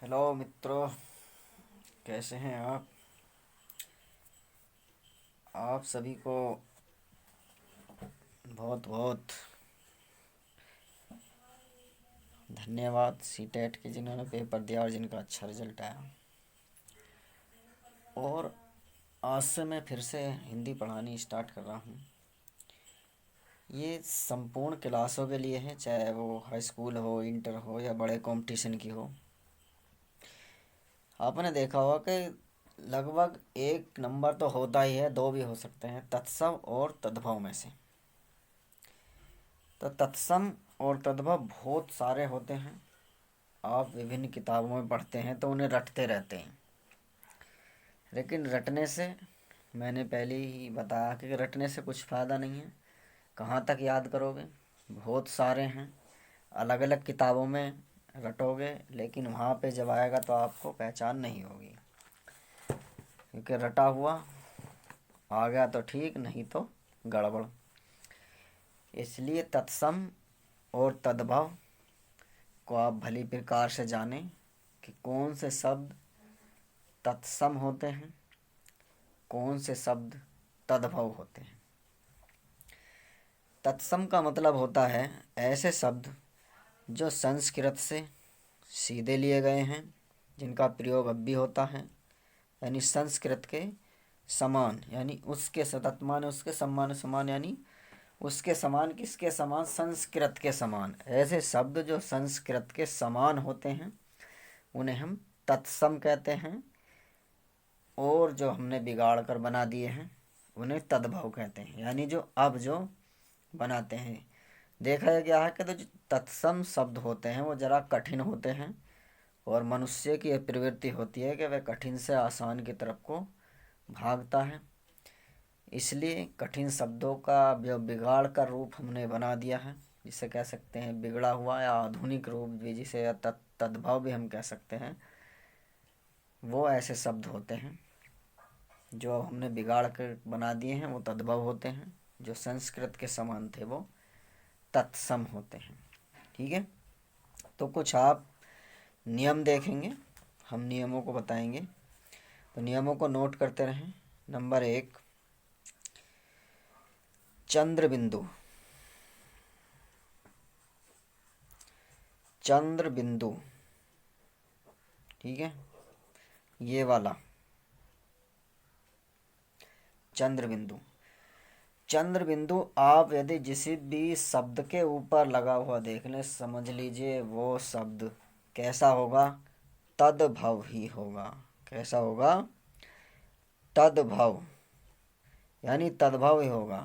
Hello मित्रों, कैसे हैं आप सभी को बहुत बहुत धन्यवाद सीटेट के जिन्होंने पेपर दिया और जिनका अच्छा रिजल्ट आया। और आज से मैं फिर से हिंदी पढ़ानी स्टार्ट कर रहा हूँ। ये संपूर्ण क्लासों के लिए है, चाहे वो हाई स्कूल हो, इंटर हो या बड़े कंपटीशन की हो। आपने देखा होगा कि लगभग एक नंबर तो होता ही है, दो भी हो सकते हैं, तत्सम और तद्भव में से। तो तत्सम और तद्भव बहुत सारे होते हैं। आप विभिन्न किताबों में पढ़ते हैं तो उन्हें रटते रहते हैं, लेकिन रटने से, मैंने पहले ही बताया कि रटने से कुछ फ़ायदा नहीं है। कहाँ तक याद करोगे? बहुत सारे हैं, अलग अलग किताबों में रटोगे, लेकिन वहाँ पे जब आएगा तो आपको पहचान नहीं होगी, क्योंकि रटा हुआ आ गया तो ठीक, नहीं तो गड़बड़। इसलिए तत्सम और तद्भव को आप भली प्रकार से जानें कि कौन से शब्द तत्सम होते हैं, कौन से शब्द तद्भव होते हैं। तत्सम का मतलब होता है ऐसे शब्द जो संस्कृत से सीधे लिए गए हैं, जिनका प्रयोग अब भी होता है, यानी संस्कृत के समान, यानी उसके तत्मान उसके समान समान, यानी उसके समान, किसके समान? संस्कृत के समान। ऐसे शब्द जो संस्कृत के समान होते हैं उन्हें हम तत्सम कहते हैं, और जो हमने बिगाड़ कर बना दिए हैं उन्हें तद्भव कहते हैं, यानी जो अब जो बनाते हैं। देखा गया है कि तो जो तत्सम शब्द होते हैं वो ज़रा कठिन होते हैं, और मनुष्य की यह प्रवृत्ति होती है कि वह कठिन से आसान की तरफ को भागता है। इसलिए कठिन शब्दों का जो बिगाड़ का रूप हमने बना दिया है, जिसे कह सकते हैं बिगड़ा हुआ या आधुनिक रूप भी, जिसे या तद्भव भी हम कह सकते हैं, वो ऐसे शब्द होते हैं जो हमने बिगाड़ कर बना दिए हैं, वो तद्भव होते हैं। जो संस्कृत के समान थे वो तत्सम होते हैं। ठीक है, तो कुछ आप नियम देखेंगे, हम नियमों को बताएंगे, तो नियमों को नोट करते रहें। नंबर 1, चंद्र बिंदु। चंद्र बिंदु, ठीक है, ये वाला चंद्र बिंदु। चंद्र बिंदु आप यदि किसी भी शब्द के ऊपर लगा हुआ देख लें, समझ लीजिए वो शब्द कैसा होगा? तद्भव ही होगा। कैसा होगा? तद्भव, यानी तद्भव ही होगा।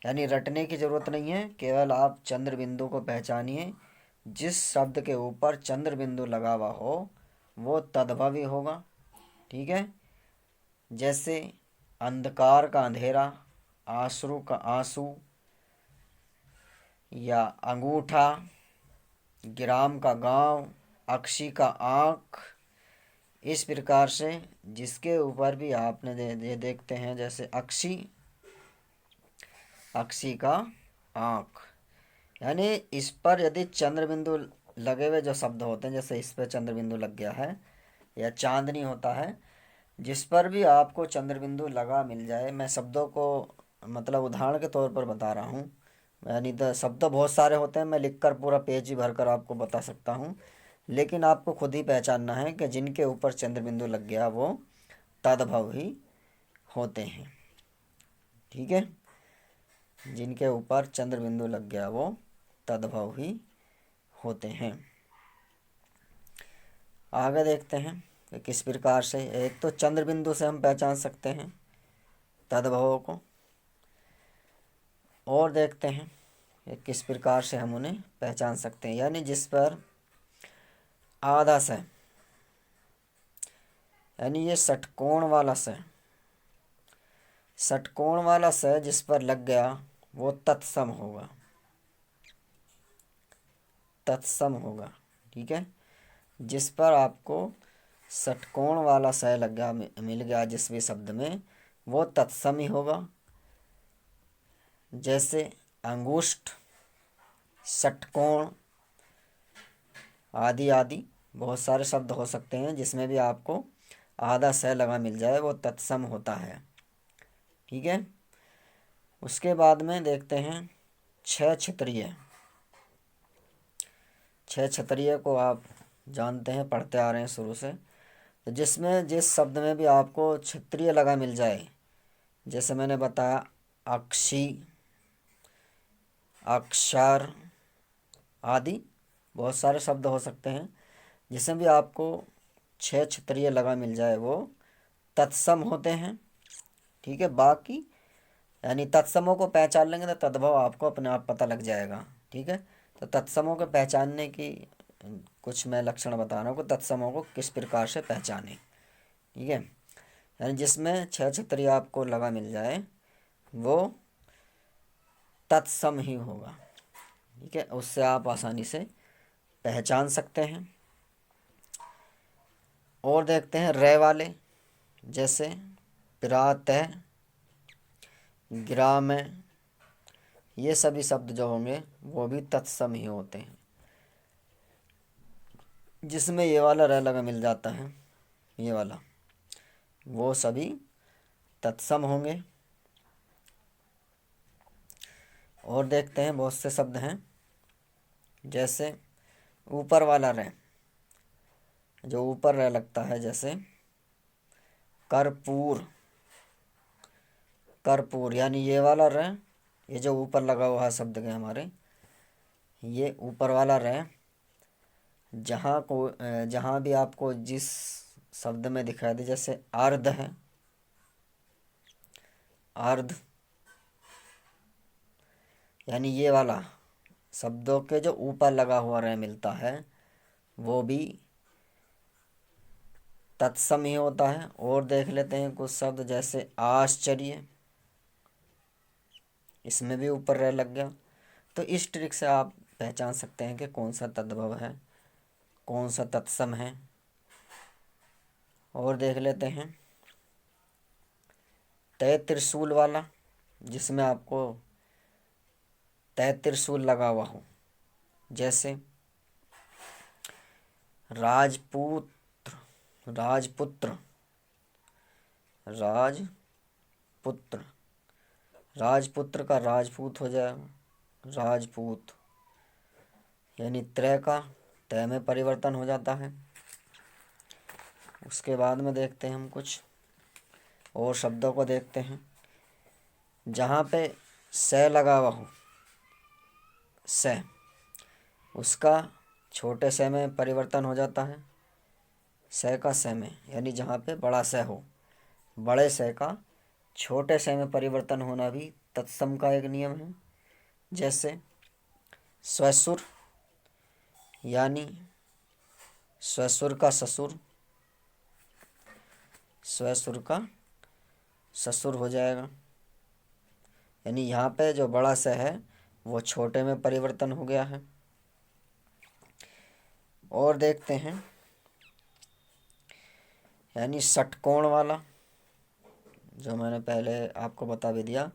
यानी रटने की जरूरत नहीं है, केवल आप चंद्र बिंदु को पहचानिए। जिस शब्द के ऊपर चंद्र बिंदु लगा हुआ हो वो तद्भव ही होगा। ठीक है, जैसे अंधकार का अंधेरा, आंसू का आंसू, या अंगूठा, ग्राम का गांव, अक्षी का आँख। इस प्रकार से जिसके ऊपर भी आपने देखते हैं, जैसे अक्षी, अक्षी का आँख, यानी इस पर यदि चंद्र बिंदु लगे हुए जो शब्द होते हैं, जैसे इस पर चंद्र बिंदु लग गया है, या चांदनी होता है, जिस पर भी आपको चंद्र बिंदु लगा मिल जाए, मैं शब्दों को मतलब उदाहरण के तौर पर बता रहा हूँ, यानी तो शब्द बहुत सारे होते हैं, मैं लिखकर पूरा पेज ही भरकर आपको बता सकता हूँ, लेकिन आपको खुद ही पहचानना है कि जिनके ऊपर चंद्र बिंदु लग गया वो तद्भव ही होते हैं। ठीक है, जिनके ऊपर चंद्र बिंदु लग गया वो तद्भव ही होते हैं। आगे देखते हैं कि किस प्रकार से, एक तो चंद्र बिंदु से हम पहचान सकते हैं तद्भवों को, और देखते हैं कि किस प्रकार से हम उन्हें पहचान सकते हैं। यानी जिस पर आधा से, यानी ये षटकोण वाला से, षटकोण वाला से जिस पर लग गया वो तत्सम होगा, तत्सम होगा। ठीक है, जिस पर आपको षटकोण वाला से लग गया, मिल गया जिस भी शब्द में, वो तत्सम ही होगा। जैसे अंगुष्ठ, षटकोण आदि आदि। बहुत सारे शब्द हो सकते हैं जिसमें भी आपको आधा स लगा मिल जाए वो तत्सम होता है। ठीक है। उसके बाद में देखते हैं छह क्षत्रिय। छह क्षत्रिय को आप जानते हैं, पढ़ते आ रहे हैं शुरू से। तो जिसमें जिस शब्द में भी आपको क्षत्रिय लगा मिल जाए, जैसे मैंने बताया अक्षी, अक्षर आदि बहुत सारे शब्द हो सकते हैं, जिसमें भी आपको छह क्षत्रिय लगा मिल जाए वो तत्सम होते हैं। ठीक है। बाकी यानी तत्समों को पहचान लेंगे तो तद्भव आपको अपने आप पता लग जाएगा। ठीक है। तो तत्समों को पहचानने की कुछ मैं लक्षण बता रहा हूँ कि तत्समों को किस प्रकार से पहचाने। ठीक है। यानी जिसमें छह क्षत्रिय आपको लगा मिल जाए वो तत्सम ही होगा। ठीक है। उससे आप आसानी से पहचान सकते हैं। और देखते हैं रे वाले, जैसे प्रातः, ग्राम, ये सभी शब्द जो होंगे वो भी तत्सम ही होते हैं। जिसमें ये वाला रे लगा मिल जाता है, ये वाला, वो सभी तत्सम होंगे। और देखते हैं बहुत से शब्द हैं, जैसे ऊपर वाला रे, जो ऊपर रे लगता है, जैसे कर्पूर। कर्पूर यानी ये वाला रे, ये जो ऊपर लगा हुआ है शब्द के हमारे, ये ऊपर वाला रे जहाँ भी आपको जिस शब्द में दिखाई दे, जैसे अर्ध है, अर्ध यानी ये वाला शब्दों के जो ऊपर लगा हुआ रे मिलता है वो भी तत्सम ही होता है। और देख लेते हैं कुछ शब्द, जैसे आश्चर्य, इसमें भी ऊपर रे लग गया। तो इस ट्रिक से आप पहचान सकते हैं कि कौन सा तद्भव है, कौन सा तत्सम है। और देख लेते हैं तय त्रिशूल वाला, जिसमें आपको तय त्रिशूल लगा हुआ हो, जैसे राजपूत, राजपुत्र, राजपुत्र, राजपुत्र का राजपूत हो जाएगा, राजपूत यानी त्रय का तय में परिवर्तन हो जाता है। उसके बाद में देखते हैं हम कुछ और शब्दों को देखते हैं, जहाँ पे स लगा हुआ हो, स, उसका छोटे स में परिवर्तन हो जाता है, स का स में, यानी जहाँ पे बड़ा स हो, बड़े स का छोटे स में परिवर्तन होना भी तत्सम का एक नियम है। जैसे स्वसुर यानी स्वसुर का ससुर, स्वसुर का ससुर हो जाएगा, यानी यहाँ पे जो बड़ा स है वो छोटे में परिवर्तन हो गया है। और देखते हैं यानी षटकोण वाला, जो मैंने पहले आपको बता भी दिया,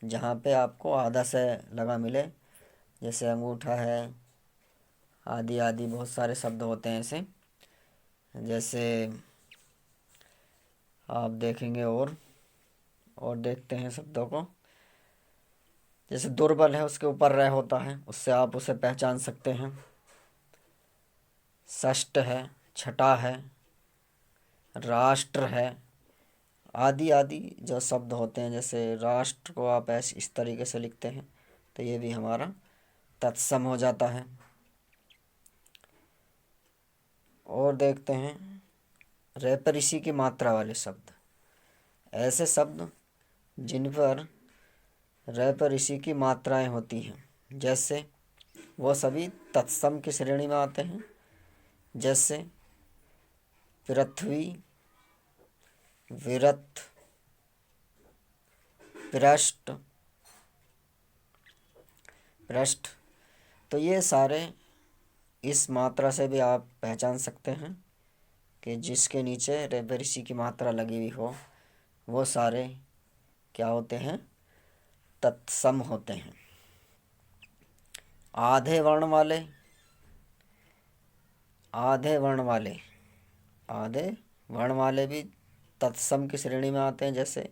जहाँ पे आपको आधा से लगा मिले, जैसे अंगूठा है आदि आदि बहुत सारे शब्द होते हैं ऐसे। जैसे आप देखेंगे और देखते हैं शब्दों को, जैसे दुर्बल है उसके ऊपर रह होता है, उससे आप उसे पहचान सकते हैं। षष्ठ है, छठा है, राष्ट्र है, आदि आदि जो शब्द होते हैं। जैसे राष्ट्र को आप ऐसे इस तरीके से लिखते हैं तो ये भी हमारा तत्सम हो जाता है। और देखते हैं रेप ऋषि की मात्रा वाले शब्द, ऐसे शब्द जिन पर रेप ऋषि की मात्राएं होती हैं, जैसे वो सभी तत्सम की श्रेणी में आते हैं। जैसे पृथ्वी, विरत, पृष्ठ, पृष्ठ, तो ये सारे इस मात्रा से भी आप पहचान सकते हैं कि जिसके नीचे रेप ऋषि की मात्रा लगी हुई हो वो सारे क्या होते हैं, तत्सम होते हैं। आधे वर्ण वाले, आधे वर्ण वाले भी तत्सम की श्रेणी में आते हैं, जैसे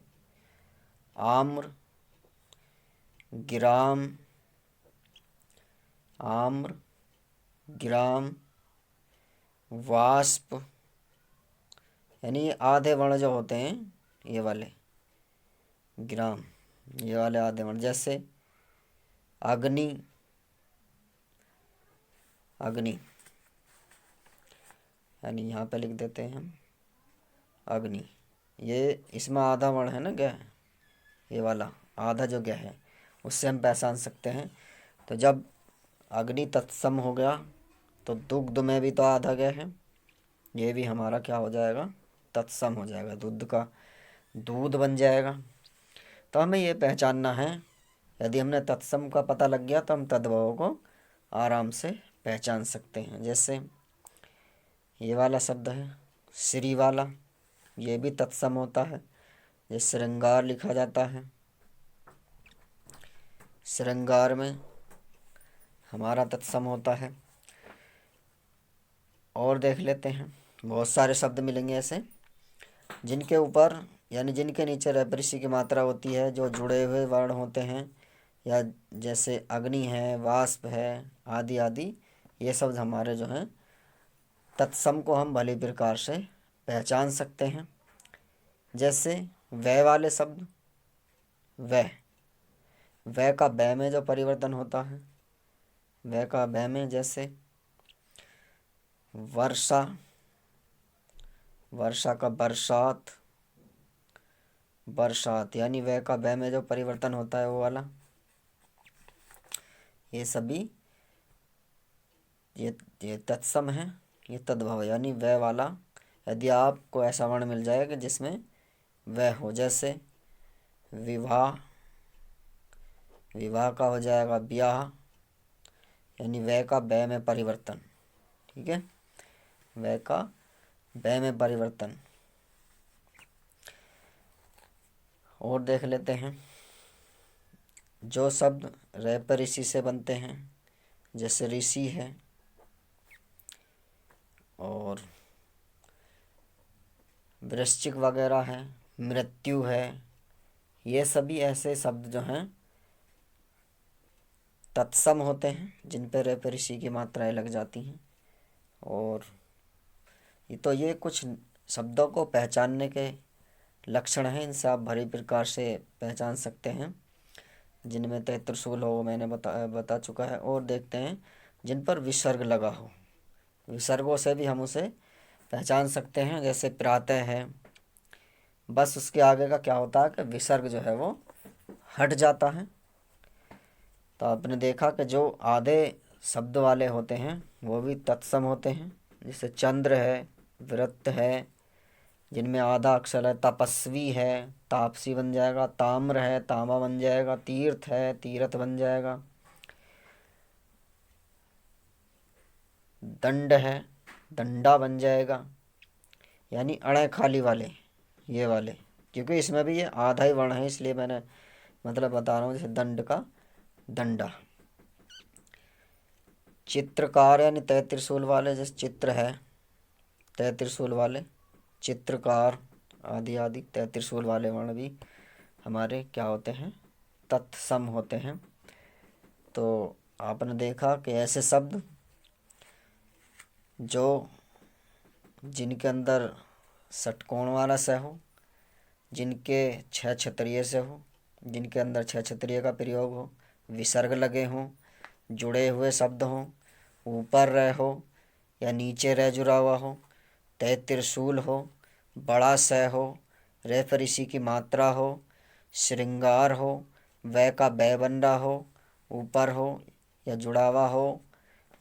आम्र, गिराम, वाष्प, यानी ये आधे वर्ण जो होते हैं, ये वाले ग्राम, ये वाले आधे वर्ण, जैसे अग्नि, यानी यहाँ पे लिख देते हैं हम अग्नि। ये इसमें आधा वर्ण है ना, क्या है ये वाला आधा जो क्या है, उससे हम पहचान सकते हैं। तो जब अग्नि तत्सम हो गया तो दुग्ध में भी तो आधा गया है, ये भी हमारा क्या हो जाएगा, तत्सम हो जाएगा, दूध बन जाएगा। तो हमें ये पहचानना है, यदि हमने तत्सम का पता लग गया तो हम तद्भव को आराम से पहचान सकते हैं। जैसे ये वाला शब्द है श्री वाला, ये भी तत्सम होता है। जैसे श्रृंगार लिखा जाता है, श्रृंगार में हमारा तत्सम होता है। और देख लेते हैं, बहुत सारे शब्द मिलेंगे ऐसे जिनके ऊपर यानी जिनके नीचे रेपरिशी की मात्रा होती है, जो जुड़े हुए वर्ण होते हैं, या जैसे अग्नि है, वाष्प है, आदि आदि, ये शब्द हमारे जो हैं तत्सम को हम भली प्रकार से पहचान सकते हैं। जैसे वह वाले शब्द, वह का बै में जो परिवर्तन होता है, वह का बै में, जैसे वर्षा का बरसात, यानी वह का बै में जो परिवर्तन होता है वो वाला। ये सभी ये तत्सम है, ये तद्भव, यानी वह वाला। यदि आपको ऐसा वर्ण मिल जाएगा जिसमें वह हो, जैसे विवाह का हो जाएगा ब्याह, यानी वह का बै में परिवर्तन। ठीक है, वह का बै में परिवर्तन। और देख लेते हैं जो शब्द रेपर ऋषि से बनते हैं, जैसे ऋषि है और वृश्चिक वगैरह है, मृत्यु है, ये सभी ऐसे शब्द जो हैं तत्सम होते हैं, जिन पर रेपर ऋषि की मात्राएं लग जाती हैं। और ये कुछ शब्दों को पहचानने के लक्षण हैं, इनसे आप भली प्रकार से पहचान सकते हैं। जिनमें त्रिशूल हो मैंने बता चुका है। और देखते हैं जिन पर विसर्ग लगा हो, विसर्गों से भी हम उसे पहचान सकते हैं। जैसे प्रातः है, बस उसके आगे का क्या होता है कि विसर्ग जो है वो हट जाता है। तो आपने देखा कि जो आधे शब्द वाले होते हैं वो भी तत्सम होते हैं। जैसे चंद्र है, वृत्त है, जिनमें आधा अक्षर है। तपस्वी है, तापसी बन जाएगा। ताम्र है, तांबा बन जाएगा। तीर्थ है, तीर्थ बन जाएगा। दंड है, दंडा बन जाएगा। यानी अड़े खाली वाले, ये वाले, क्योंकि इसमें भी ये आधा ही वर्ण है, इसलिए मैंने मतलब बता रहा हूँ। जैसे दंड का दंडा। चित्रकार यानी तय त्रिशूल वाले, जैसे चित्र है, तय त्रिशूल वाले, चित्रकार आदि आदि, तय त्रिशूल वाले वर्ण भी हमारे क्या होते हैं, तत्सम होते हैं। तो आपने देखा कि ऐसे शब्द जो जिनके अंदर षटकोण वाला स हो, जिनके छह छत्रिय से हो, जिनके अंदर छह छत्रिय का प्रयोग हो, विसर्ग लगे हों, जुड़े हुए शब्द हों, ऊपर रह हो या नीचे रह जुड़ा हुआ हो, तय त्रिशूल हो, बड़ा स हो, रेफ ऋषि की मात्रा हो, श्रृंगार हो, वह का बै बन रहा हो, ऊपर हो या जुड़ा हुआ हो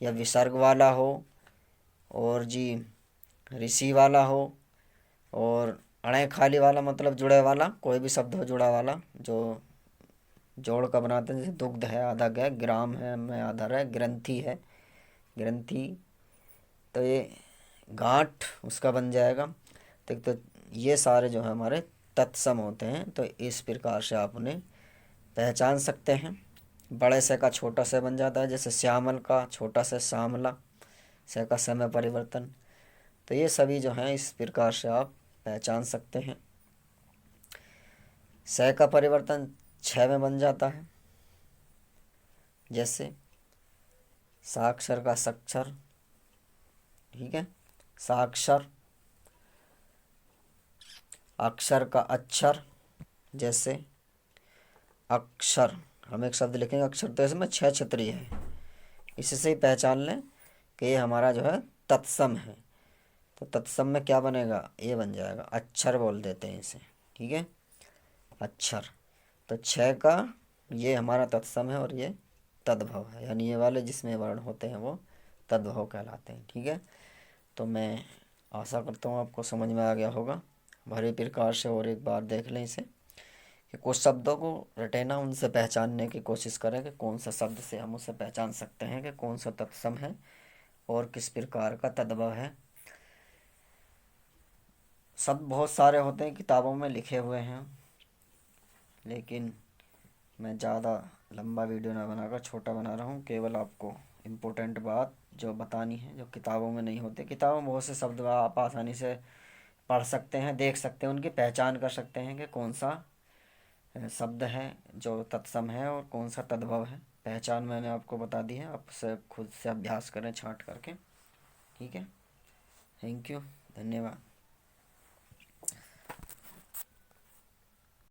या विसर्ग वाला हो, और जी ऋषि वाला हो, और अणे खाली वाला मतलब जुड़े वाला, कोई भी शब्द हो जुड़ा वाला जो जोड़ का बनाते हैं। जैसे दुग्ध है, आधा गया, ग्राम है, में आधा रह, ग्रंथि है, ग्रंथि, तो ये गांठ उसका बन जाएगा। तो ये सारे जो है हमारे तत्सम होते हैं। तो इस प्रकार से आप उन्हें पहचान सकते हैं। बड़े से का छोटा से बन जाता है, जैसे श्यामल का छोटा से श्यामला, स का समय परिवर्तन। तो ये सभी जो हैं इस प्रकार से आप पहचान सकते हैं। स का परिवर्तन छ में बन जाता है, जैसे साक्षर का सक्षर, ठीक है, साक्षर। अक्षर का अक्षर, जैसे अक्षर। हम एक शब्द लिखेंगे अक्षर, तो इसमें छह छतरी है, इससे ही पहचान लें कि ये हमारा जो है तत्सम है। तो तत्सम में क्या बनेगा, ये बन जाएगा, अक्षर बोल देते हैं इसे, ठीक है, अक्षर। तो छह का ये हमारा तत्सम है और ये तद्भव है, यानी ये वाले जिसमें वर्ण होते हैं वो तद्भव कहलाते हैं, ठीक है। तो मैं आशा करता हूँ आपको समझ में आ गया होगा। भली प्रकार से और एक बार देख लें इसे, कि कुछ शब्दों को रटेना, उनसे पहचानने की कोशिश करें कि कौन सा शब्द से हम उसे पहचान सकते हैं कि कौन सा तत्सम है और किस प्रकार का तद्भव है। शब्द बहुत सारे होते हैं, किताबों में लिखे हुए हैं, लेकिन मैं ज़्यादा लंबा वीडियो ना बनाकर छोटा बना रहा हूँ। केवल आपको इम्पोर्टेंट बात जो बतानी है, जो किताबों में नहीं होते। किताबों में बहुत से शब्द आप आसानी से पढ़ सकते हैं, देख सकते हैं, उनकी पहचान कर सकते हैं कि कौन सा शब्द है जो तत्सम है और कौन सा तद्भव है। पहचान मैंने आपको बता दी है, आप उसे खुद से अभ्यास करें छांट करके, ठीक है। थैंक यू, धन्यवाद।